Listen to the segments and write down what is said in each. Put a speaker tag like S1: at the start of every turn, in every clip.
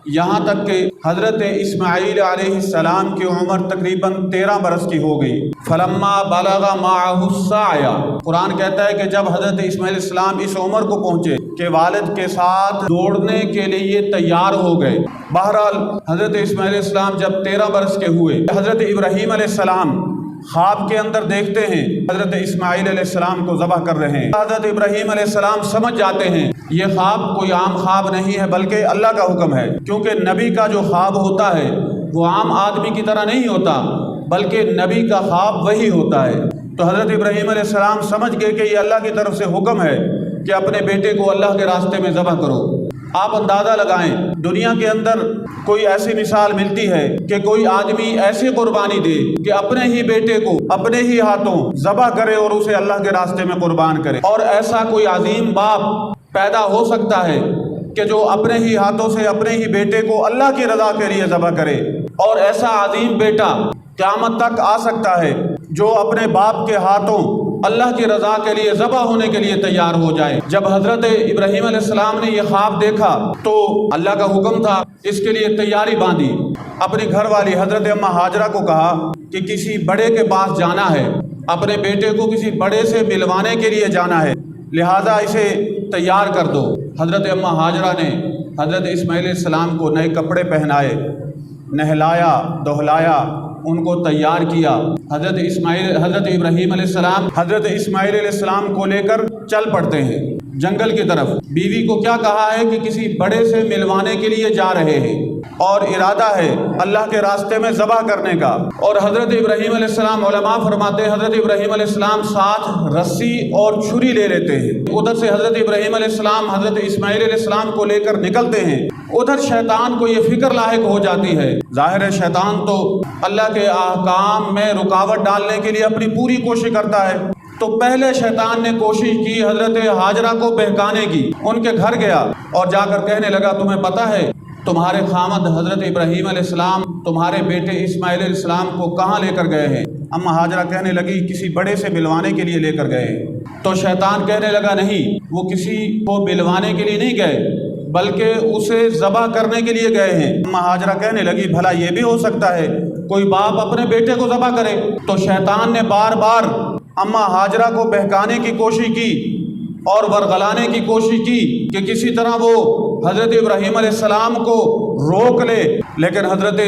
S1: یہاں تک کہ حضرت اسماعیل علیہ السلام کی عمر تقریباً 13 برس کی ہو گئی۔ فلما بلغ معہ السعی، قرآن کہتا ہے کہ جب حضرت اسماعیل علیہ السلام اس عمر کو پہنچے کہ والد کے ساتھ دوڑنے کے لیے تیار ہو گئے۔ بہرحال حضرت اسماعیل علیہ السلام جب 13 برس کے ہوئے، حضرت ابراہیم علیہ السلام خواب کے اندر دیکھتے ہیں حضرت اسماعیل علیہ السلام کو ذبح کر رہے ہیں۔ حضرت ابراہیم علیہ السلام سمجھ جاتے ہیں یہ خواب کوئی عام خواب نہیں ہے بلکہ اللہ کا حکم ہے، کیونکہ نبی کا جو خواب ہوتا ہے وہ عام آدمی کی طرح نہیں ہوتا بلکہ نبی کا خواب وہی ہوتا ہے۔ تو حضرت ابراہیم علیہ السلام سمجھ گئے کہ یہ اللہ کی طرف سے حکم ہے کہ اپنے بیٹے کو اللہ کے راستے میں ذبح کرو۔ آپ اندازہ لگائیں، دنیا کے اندر کوئی ایسی مثال ملتی ہے کہ کوئی آدمی ایسی قربانی دے کہ اپنے ہی بیٹے کو اپنے ہی ہاتھوں ذبح کرے اور اسے اللہ کے راستے میں قربان کرے؟ اور ایسا کوئی عظیم باپ پیدا ہو سکتا ہے کہ جو اپنے ہی ہاتھوں سے اپنے ہی بیٹے کو اللہ کی رضا کے لیے ذبح کرے؟ اور ایسا عظیم بیٹا قیامت تک آ سکتا ہے جو اپنے باپ کے ہاتھوں اللہ کی رضا کے لیے ذبح ہونے کے لیے تیار ہو جائے۔ جب حضرت ابراہیم علیہ السلام نے یہ خواب دیکھا تو اللہ کا حکم تھا، اس کے لیے تیاری باندھی۔ اپنی گھر والی حضرت اماں ہاجرہ کو کہا کہ کسی بڑے کے پاس جانا ہے، اپنے بیٹے کو کسی بڑے سے ملوانے کے لیے جانا ہے، لہٰذا اسے تیار کر دو۔ حضرت اماں ہاجرہ نے حضرت اسماعیل علیہ السلام کو نئے کپڑے پہنائے، نہلایا دہلایا، ان کو تیار کیا۔ حضرت ابراہیم علیہ السلام حضرت اسماعیل علیہ السلام کو لے کر چل پڑتے ہیں جنگل کی طرف۔ بیوی کو کیا کہا ہے کہ کسی بڑے سے ملوانے کے لیے جا رہے ہیں اور ارادہ ہے اللہ کے راستے میں ذبح کرنے کا۔ اور حضرت ابراہیم علیہ السلام، علماء فرماتے ہیں حضرت ابراہیم علیہ السلام ساتھ رسی اور چھری لے لیتے ہیں۔ ادھر سے حضرت ابراہیم علیہ السلام حضرت اسماعیل علیہ السلام کو لے کر نکلتے ہیں۔ ادھر شیطان کو یہ فکر لاحق ہو جاتی ہے، ظاہر ہے شیطان تو اللہ کے احکام میں رکاوٹ ڈالنے کے لیے اپنی پوری کوشش کرتا ہے۔ تو پہلے شیطان نے کوشش کی حضرت ہاجرہ کو بہکانے کی، ان کے گھر گیا اور جا کر کہنے لگا تمہیں پتہ ہے تمہارے خامد حضرت ابراہیم علیہ السلام تمہارے بیٹے اسماعیل علیہ السلام کو کہاں لے کر گئے ہیں؟ اماں ہاجرہ کہنے لگی کسی بڑے سے ملوانے کے لیے لے کر گئے ہیں۔ تو شیطان کہنے لگا نہیں، وہ کسی کو ملوانے کے لیے نہیں گئے بلکہ اسے ذبح کرنے کے لیے گئے ہیں۔ اماں ہاجرہ کہنے لگی بھلا یہ بھی ہو سکتا ہے کوئی باپ اپنے بیٹے کو ذبح کرے؟ تو شیطان نے بار بار اماں ہاجرہ کو بہکانے کی کوشش کی اور ورغلانے کی کوشش کی کہ کسی طرح وہ حضرت ابراہیم علیہ السلام کو روک لے، لیکن حضرت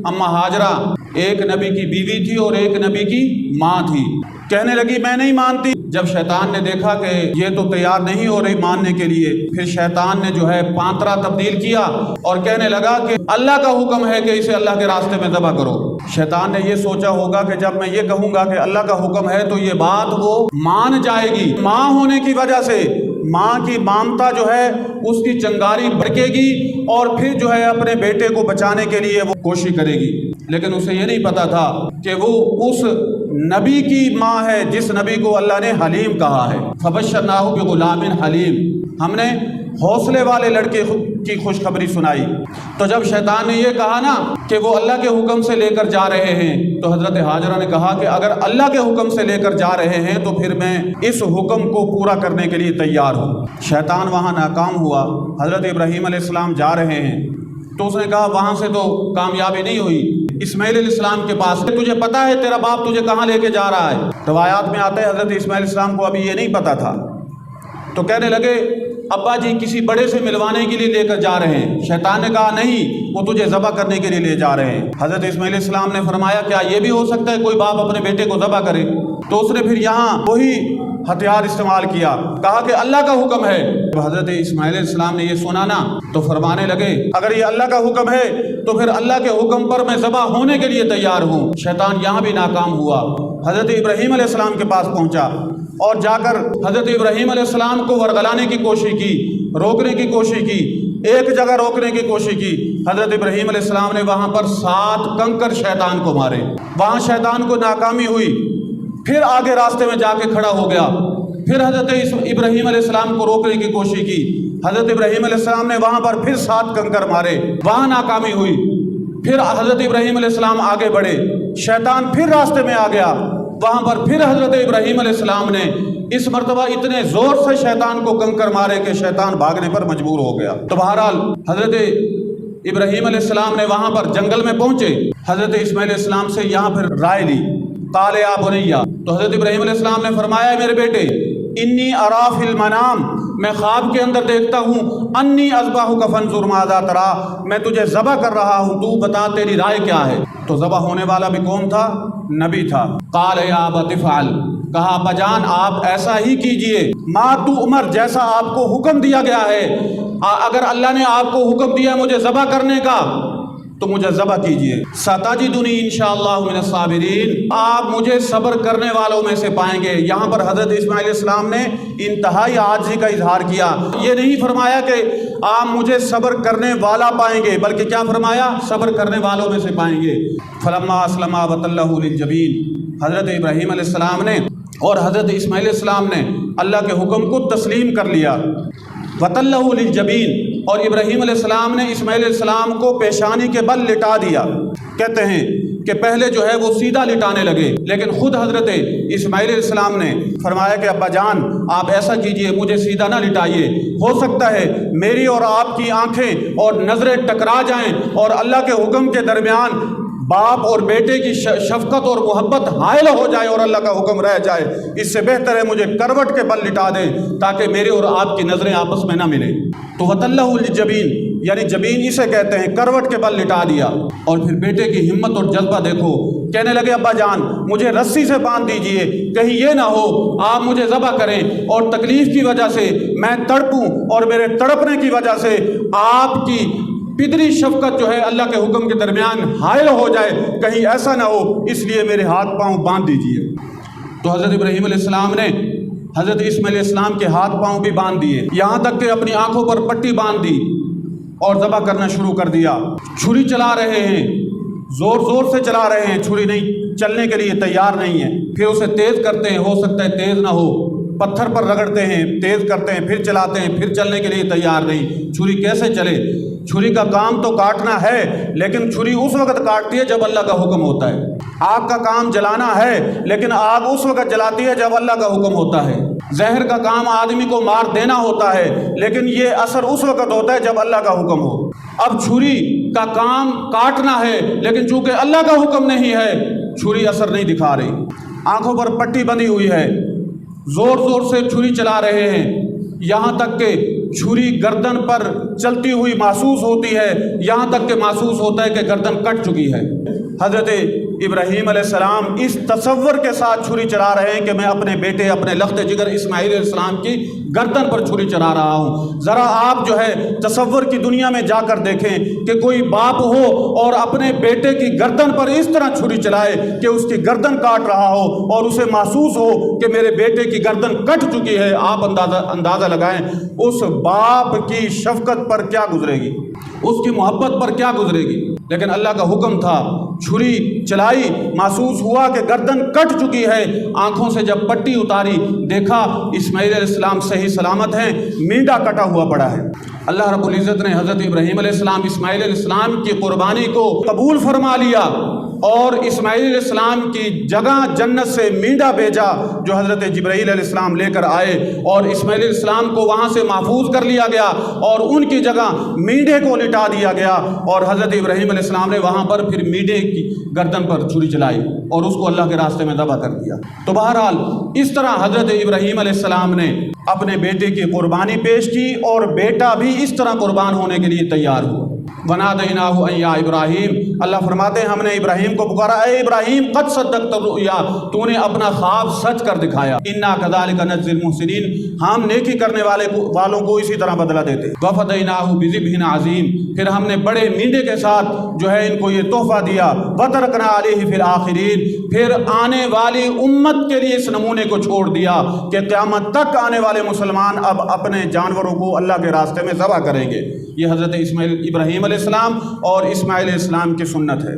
S1: اماں ہاجرہ ایک نبی کی بیوی تھی اور ایک نبی کی ماں تھی، کہنے لگی میں نہیں مانتی۔ جب شیطان نے دیکھا کہ یہ تو تیار نہیں ہو رہی ماننے کے لیے، پھر شیطان نے جو ہے پانترا تبدیل کیا اور کہنے لگا کہ اللہ کا حکم ہے کہ اسے اللہ کے راستے میں ذبح کرو۔ شیطان نے یہ سوچا ہوگا کہ جب میں یہ کہوں گا کہ اللہ کا حکم ہے تو یہ بات وہ مان جائے گی، ماں ہونے کی وجہ سے ماں کی مامتا جو ہے اس کی چنگاری بڑھے گی اور پھر جو ہے اپنے بیٹے کو بچانے کے لیے وہ کوشش کرے گی۔ لیکن اسے یہ نہیں پتا تھا کہ وہ اس نبی کی ماں ہے جس نبی کو اللہ نے حلیم کہا ہے۔ فبشرناہ بغلام حلیم، ہم نے حوصلے والے لڑکے کی خوشخبری سنائی۔ تو جب شیطان نے یہ کہا نا کہ وہ اللہ کے حکم سے لے کر جا رہے ہیں، تو حضرت ہاجرہ نے کہا کہ اگر اللہ کے حکم سے لے کر جا رہے ہیں تو پھر میں اس حکم کو پورا کرنے کے لیے تیار ہوں۔ شیطان وہاں ناکام ہوا، حضرت ابراہیم علیہ السلام جا رہے ہیں تو اس نے کہا وہاں سے تو کامیابی نہیں ہوئی، اسماعیل علیہ السلام کے پاس تجھے پتا ہے تیرا باپ تجھے کہاں لے کے جا رہا ہے؟ روایات میں آتا ہے حضرت اسماعیل علیہ السلام کو ابھی یہ نہیں پتا تھا، تو کہنے لگے ابا جی کسی بڑے سے ملوانے کے لیے لے کر جا رہے ہیں۔ شیطان نے کہا نہیں، وہ تجھے ذبح کرنے کے لیے لے جا رہے ہیں۔ حضرت اسماعیل علیہ السلام نے فرمایا کیا یہ بھی ہو سکتا ہے کوئی باپ اپنے بیٹے کو ذبح کرے؟ تو اس نے پھر یہاں وہی ہتھیار استعمال کیا، کہا کہ اللہ کا حکم ہے۔ تو حضرت اسماعیل علیہ السلام نے یہ سنا نا تو فرمانے لگے اگر یہ اللہ کا حکم ہے تو پھر اللہ کے حکم پر میں ذبح ہونے کے لیے تیار ہوں۔ شیطان یہاں بھی ناکام ہوا، حضرت ابراہیم علیہ السلام کے پاس پہنچا اور جا کر حضرت ابراہیم علیہ السلام کو ورغلانے کی کوشش کی، روکنے کی کوشش کی، ایک جگہ روکنے کی کوشش کی۔ حضرت ابراہیم علیہ السلام نے وہاں پر 7 کنکر شیطان کو مارے، وہاں شیطان کو ناکامی ہوئی، پھر آگے راستے میں جا کے کھڑا ہو گیا، پھر حضرت ابراہیم علیہ السلام کو روکنے کی کوشش کی۔ حضرت ابراہیم علیہ السلام نے وہاں پر پھر 7 کنکر مارے، وہاں ناکامی ہوئی، پھر حضرت ابراہیم علیہ السلام آگے بڑھے، شیطان پھر راستے میں آ گیا، وہاں پر پھر حضرت ابراہیم علیہ السلام نے اس مرتبہ اتنے زور سے شیطان کو کنکر مارے کہ شیطان بھاگنے پر مجبور ہو گیا۔ تو بہرحال حضرت ابراہیم علیہ السلام نے وہاں پر جنگل میں پہنچے، حضرت اسماعیل علیہ السلام سے یہاں پھر رائے لی، قال یا بنیا، تو حضرت ابراہیم علیہ السلام نے فرمایا میرے بیٹے، انی ارا فی المنام، میں خواب کے اندر دیکھتا ہوں، انی اذبحک فانظر ماذا تری، میں تجھے ذبح کر رہا ہوں، تو بتا تیری رائے کیا ہے۔ تو ذبح ہونے والا بھی کون تھا؟ نبی تھا۔ قال یا ابت افعل، کہا ابا جان آپ ایسا ہی کیجئے، ما تؤمر، جیسا آپ کو حکم دیا گیا ہے، اگر اللہ نے آپ کو حکم دیا مجھے ذبح کرنے کا تو مجھے ذبح کیجئے، ستجدنی انشاءاللہ من الصابرین، آپ مجھے صبر کرنے والوں میں سے پائیں گے۔ یہاں پر حضرت اسماعیل علیہ السلام نے انتہائی عاجزی کا اظہار کیا، یہ نہیں فرمایا کہ آپ مجھے صبر کرنے والا پائیں گے، بلکہ کیا فرمایا؟ صبر کرنے والوں میں سے پائیں گے۔ فلما اسلم وتلہ للجبین، حضرت ابراہیم علیہ السلام نے اور حضرت اسماعیل علیہ السلام نے اللہ کے حکم کو تسلیم کر لیا۔ وتلہ للجبین، اور ابراہیم علیہ السلام نے اسماعیل علیہ السلام کو پیشانی کے بل لٹا دیا۔ کہتے ہیں کہ پہلے جو ہے وہ سیدھا لٹانے لگے، لیکن خود حضرت اسماعیل علیہ السلام نے فرمایا کہ ابا جان آپ ایسا کیجئے، مجھے سیدھا نہ لٹائیے، ہو سکتا ہے میری اور آپ کی آنکھیں اور نظریں ٹکرا جائیں اور اللہ کے حکم کے درمیان باپ اور بیٹے کی شفقت اور محبت حائل ہو جائے اور اللہ کا حکم رہ جائے، اس سے بہتر ہے مجھے کروٹ کے بل لٹا دیں تاکہ میرے اور آپ کی نظریں آپس میں نہ ملیں۔ تو وتلہ للجبین، یعنی جبین اسے کہتے ہیں، کروٹ کے بل لٹا دیا۔ اور پھر بیٹے کی ہمت اور جذبہ دیکھو، کہنے لگے ابا جان مجھے رسی سے باندھ دیجئے، کہیں یہ نہ ہو آپ مجھے ذبح کریں اور تکلیف کی وجہ سے میں تڑپوں اور میرے تڑپنے کی وجہ سے آپ کی پدری شفقت جو ہے اللہ کے حکم کے درمیان حائل ہو جائے، کہیں ایسا نہ ہو، اس لیے میرے ہاتھ پاؤں باندھ دیجئے۔ تو حضرت ابراہیم علیہ السلام نے حضرت اسماعیل علیہ السلام کے ہاتھ پاؤں بھی باندھ دیے، یہاں تک کہ اپنی آنکھوں پر پٹی باندھ دی اور ذبح کرنا شروع کر دیا۔ چھری چلا رہے ہیں، زور زور سے چلا رہے ہیں، چھری نہیں چلنے کے لیے تیار نہیں ہے، پھر اسے تیز کرتے ہیں، ہو سکتا ہے تیز نہ ہو، پتھر پر رگڑتے ہیں، تیز کرتے ہیں، پھر چلاتے ہیں، پھر چلنے کے لیے تیار نہیں، چھری کیسے چلے؟ چھری کا کام تو کاٹنا ہے، لیکن چھری اس وقت کاٹتی ہے جب اللہ کا حکم ہوتا ہے۔ آگ کا کام جلانا ہے، لیکن آگ اس وقت جلاتی ہے جب اللہ کا حکم ہوتا ہے۔ زہر کا کام آدمی کو مار دینا ہوتا ہے، لیکن یہ اثر اس وقت ہوتا ہے جب اللہ کا حکم ہو۔ اب چھری کا کام کاٹنا ہے، لیکن چونکہ اللہ کا حکم نہیں ہے، چھری اثر نہیں دکھا رہی، آنکھوں پر پٹی بندھی ہوئی ہے، زور زور سے چھری چلا رہے ہیں، یہاں تک کہ چھری گردن پر چلتی ہوئی محسوس ہوتی ہے، یہاں تک کہ محسوس ہوتا ہے کہ گردن کٹ چکی ہے۔ حضرت ابراہیم علیہ السلام اس تصور کے ساتھ چھری چلا رہے ہیں کہ میں اپنے بیٹے، اپنے لخت جگر اسماعیل علیہ السلام کی گردن پر چھری چلا رہا ہوں۔ ذرا آپ جو ہے تصور کی دنیا میں جا کر دیکھیں کہ کوئی باپ ہو اور اپنے بیٹے کی گردن پر اس طرح چھری چلائے کہ اس کی گردن کاٹ رہا ہو اور اسے محسوس ہو کہ میرے بیٹے کی گردن کٹ چکی ہے، آپ اندازہ لگائیں اس باپ کی شفقت پر کیا گزرے گی، اس کی محبت پر کیا گزرے گی۔ لیکن اللہ کا حکم تھا، چھری چلائی، محسوس ہوا کہ گردن کٹ چکی ہے، آنکھوں سے جب پٹی اتاری دیکھا اسماعیل علیہ السلام صحیح سلامت ہیں، مینڈا کٹا ہوا پڑا ہے۔ اللہ رب العزت نے حضرت ابراہیم علیہ السلام اسماعیل علیہ السلام کی قربانی کو قبول فرما لیا اور اسماعیل علیہ السلام کی جگہ جنت سے مینڈا بھیجا جو حضرت جبرائیل علیہ السلام لے کر آئے، اور اسماعیل علیہ السلام کو وہاں سے محفوظ کر لیا گیا اور ان کی جگہ مینڈے کو لٹا دیا گیا، اور حضرت ابراہیم علیہ السلام نے وہاں پر پھر مینڈے کی گردن پر چھری چلائی اور اس کو اللہ کے راستے میں ذبح کر دیا۔ تو بہرحال اس طرح حضرت ابراہیم علیہ السلام نے اپنے بیٹے کی قربانی پیش کی اور بیٹا بھی اس طرح قربان ہونے کے لیے تیار ہوا۔ وَنَادَيْنَاهُ أَن يَا إِبْرَاهِيمُ، اللہ فرماتے ہیں ہم نے ابراہیم کو پکارا، اے ابراہیم قد صدقت الرؤیا، تو نے اپنا خواب سچ کر دکھایا، اِنَّا كَذَلِكَ نَجْزِي الْمُحْسِنِينَ، ہم نیکی کرنے والوں کو اسی طرح بدلہ دیتے۔ وَفَدَيْنَاهُ بِذِبْحٍ عَظِيمٍ، پھر ہم نے بڑے مینڈے کے ساتھ جو ہے ان کو یہ تحفہ دیا۔ وَتَرَكْنَا عَلَيْهِ فِي الْآخِرِينَ، پھر آنے والی امت کے لیے اس نمونے کو چھوڑ دیا کہ قیامت تک آنے والے مسلمان اب اپنے جانوروں کو اللہ کے راستے میں ذبح کریں گے۔ یہ حضرت ابراہیم علیہ السلام اور اسماعیل علیہ السلام کی سنت ہے۔